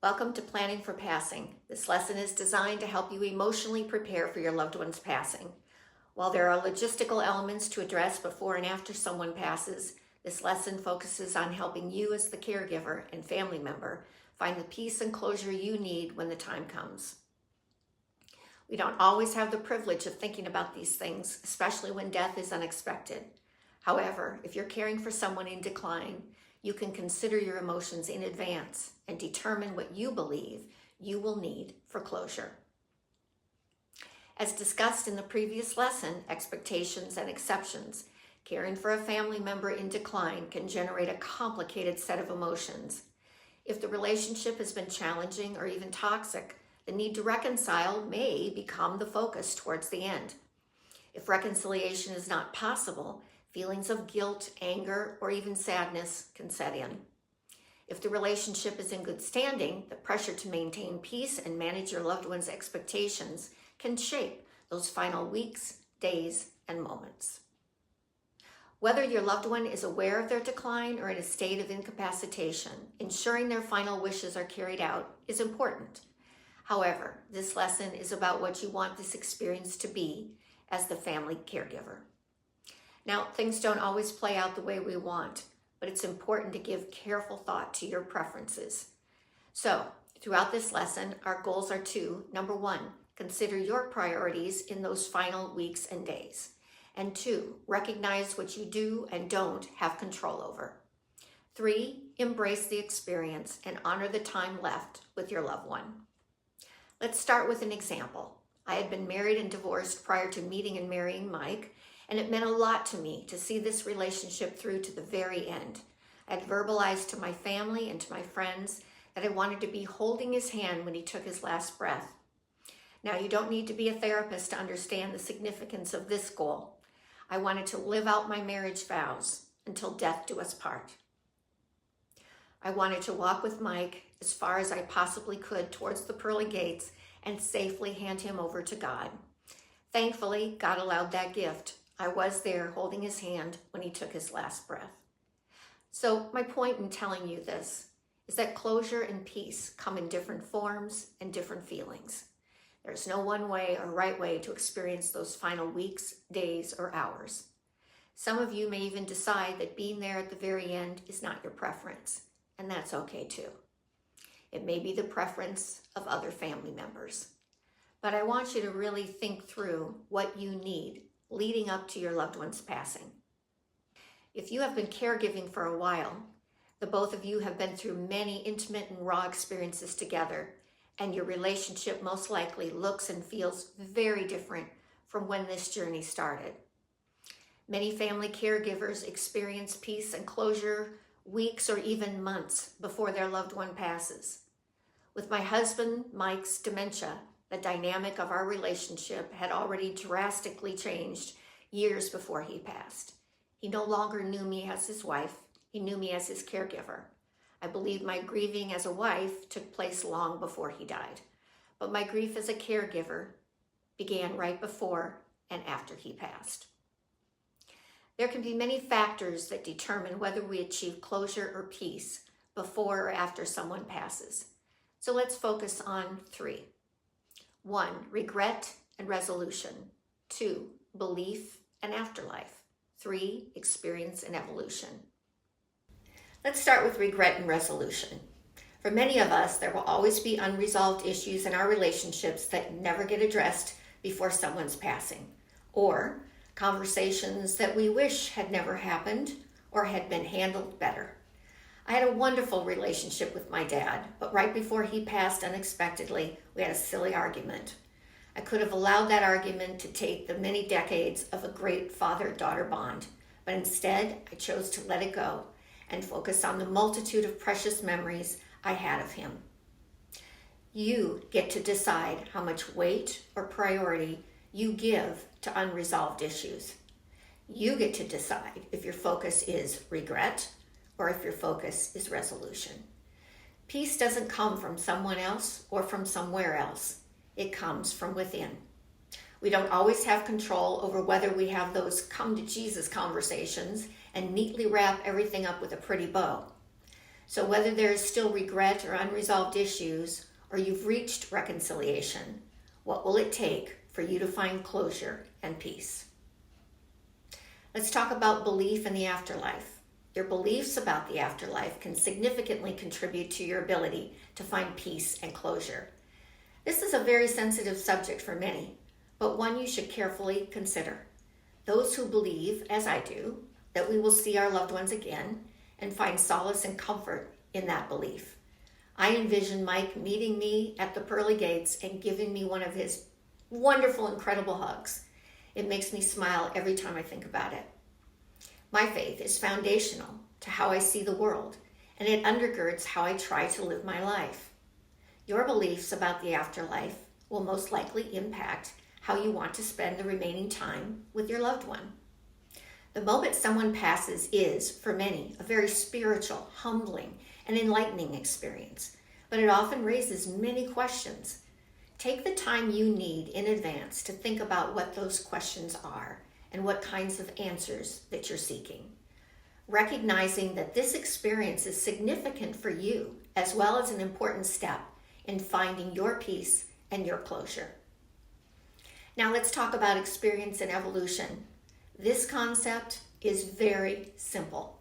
Welcome to Planning for Passing. This lesson is designed to help you emotionally prepare for your loved one's passing. While there are logistical elements to address before and after someone passes, this lesson focuses on helping you as the caregiver and family member find the peace and closure you need when the time comes. We don't always have the privilege of thinking about these things, especially when death is unexpected. However, if you're caring for someone in decline, you can consider your emotions in advance and determine what you believe you will need for closure. As discussed in the previous lesson, expectations and exceptions, caring for a family member in decline can generate a complicated set of emotions. If the relationship has been challenging or even toxic, the need to reconcile may become the focus towards the end. If reconciliation is not possible, feelings of guilt, anger, or even sadness can set in. If the relationship is in good standing, the pressure to maintain peace and manage your loved one's expectations can shape those final weeks, days, and moments. Whether your loved one is aware of their decline or in a state of incapacitation, ensuring their final wishes are carried out is important. However, this lesson is about what you want this experience to be as the family caregiver. Now, things don't always play out the way we want, but it's important to give careful thought to your preferences. So, throughout this lesson, our goals are to, number one, consider your priorities in those final weeks and days. And two, recognize what you do and don't have control over. 3, embrace the experience and honor the time left with your loved one. Let's start with an example. I had been married and divorced prior to meeting and marrying Mike, and it meant a lot to me to see this relationship through to the very end. I had verbalized to my family and to my friends that I wanted to be holding his hand when he took his last breath. Now, you don't need to be a therapist to understand the significance of this goal. I wanted to live out my marriage vows until death do us part. I wanted to walk with Mike as far as I possibly could towards the pearly gates and safely hand him over to God. Thankfully, God allowed that gift. I was there holding his hand when he took his last breath. So my point in telling you this is that closure and peace come in different forms and different feelings. There's no one way or right way to experience those final weeks, days, or hours. Some of you may even decide that being there at the very end is not your preference, and that's okay too. It may be the preference of other family members. But I want you to really think through what you need leading up to your loved one's passing. If you have been caregiving for a while, the both of you have been through many intimate and raw experiences together, and your relationship most likely looks and feels very different from when this journey started. Many family caregivers experience peace and closure weeks or even months before their loved one passes. With my husband, Mike's dementia, the dynamic of our relationship had already drastically changed years before he passed. He no longer knew me as his wife. He knew me as his caregiver. I believe my grieving as a wife took place long before he died, but my grief as a caregiver began right before and after he passed. There can be many factors that determine whether we achieve closure or peace before or after someone passes. So let's focus on 3. 1, regret and resolution. 2, belief and afterlife. 3, experience and evolution. Let's start with regret and resolution. For many of us, there will always be unresolved issues in our relationships that never get addressed before someone's passing, or conversations that we wish had never happened or had been handled better. I had a wonderful relationship with my dad, but right before he passed unexpectedly, we had a silly argument. I could have allowed that argument to take the many decades of a great father-daughter bond, but instead I chose to let it go and focus on the multitude of precious memories I had of him. You get to decide how much weight or priority you give to unresolved issues. You get to decide if your focus is regret or if your focus is resolution. Peace doesn't come from someone else or from somewhere else. It comes from within. We don't always have control over whether we have those come to Jesus conversations and neatly wrap everything up with a pretty bow. So whether there is still regret or unresolved issues, or you've reached reconciliation, what will it take for you to find closure and peace? Let's talk about belief in the afterlife. Your beliefs about the afterlife can significantly contribute to your ability to find peace and closure. This is a very sensitive subject for many, but one you should carefully consider. Those who believe, as I do, that we will see our loved ones again and find solace and comfort in that belief. I envision Mike meeting me at the pearly gates and giving me one of his wonderful, incredible hugs. It makes me smile every time I think about it. My faith is foundational to how I see the world, and it undergirds how I try to live my life. Your beliefs about the afterlife will most likely impact how you want to spend the remaining time with your loved one. The moment someone passes is, for many, a very spiritual, humbling, and enlightening experience, but it often raises many questions. Take the time you need in advance to think about what those questions are and what kinds of answers that you're seeking. Recognizing that this experience is significant for you, as well as an important step in finding your peace and your closure. Now let's talk about experience and evolution. This concept is very simple.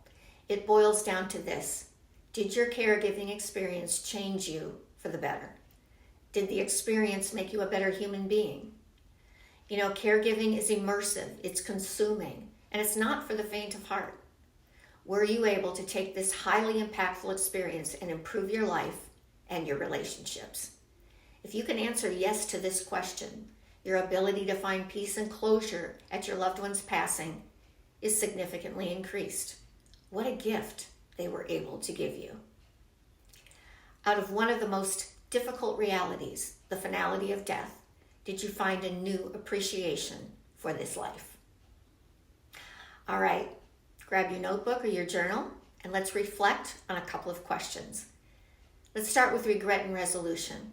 It boils down to this. Did your caregiving experience change you for the better? Did the experience make you a better human being? You know, caregiving is immersive, it's consuming, and it's not for the faint of heart. Were you able to take this highly impactful experience and improve your life and your relationships? If you can answer yes to this question, your ability to find peace and closure at your loved one's passing is significantly increased. What a gift they were able to give you. Out of one of the most difficult realities, the finality of death, did you find a new appreciation for this life? All right, grab your notebook or your journal and let's reflect on a couple of questions. Let's start with regret and resolution.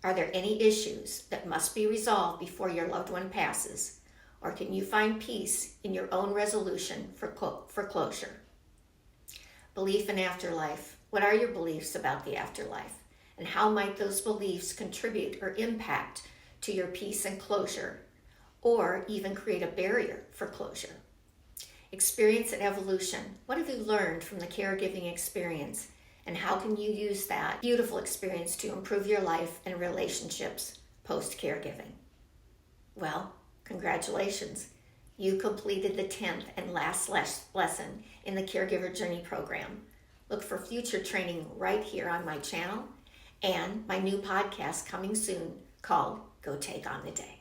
Are there any issues that must be resolved before your loved one passes? Or can you find peace in your own resolution for closure? Belief in afterlife. What are your beliefs about the afterlife? And how might those beliefs contribute or impact to your peace and closure, or even create a barrier for closure? Experience and evolution. What have you learned from the caregiving experience? And how can you use that beautiful experience to improve your life and relationships post-caregiving? Well, congratulations. You completed the 10th and last lesson in the Caregiver Journey program. Look for future training right here on my channel and my new podcast coming soon called Go Take on the Day.